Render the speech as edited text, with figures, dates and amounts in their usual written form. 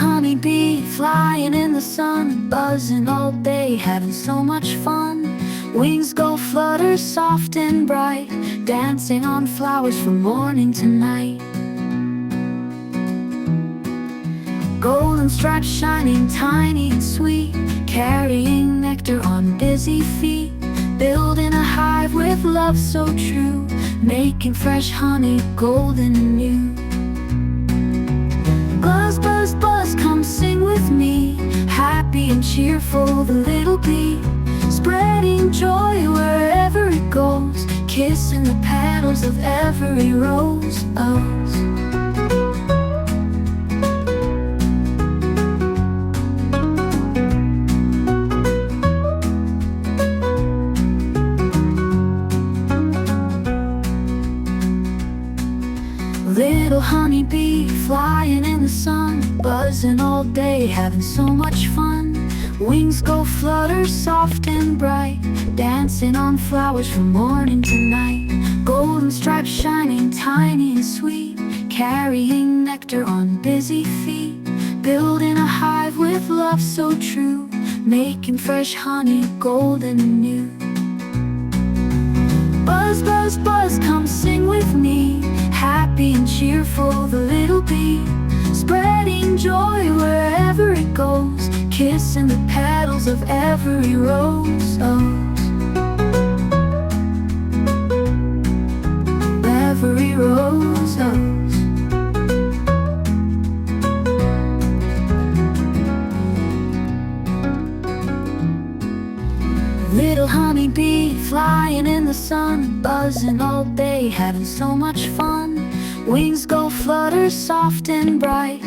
honeybee flying in the sun, buzzing all day, having so much fun. Wings go flutter soft and bright, dancing on flowers from morning to night. Golden stripes shining tiny and sweet, carrying nectar on busy feet. Building a hive with love so true, making fresh honey golden and new. Buzz, buzz, buzz, come sing with me, happy and cheerful the little bee, spreading joy wherever it goes, kissing the petals of every rose. Little honeybee flying in the sun, buzzing all day, having so much fun. Wings go flutter soft and bright, dancing on flowers from morning to night. Golden stripes shining tiny and sweet, carrying nectar on busy feet. Building a hive with love so true, making fresh honey golden and new. Buzz, buzz, buzz, come sing with me, happy and cheerful the little bee, spreading joy wherever it goes, kissing the petals of every rose. Every rose. Little honeybee flying in the sun, buzzing all day, having so much fun. Wings go flutter soft and bright,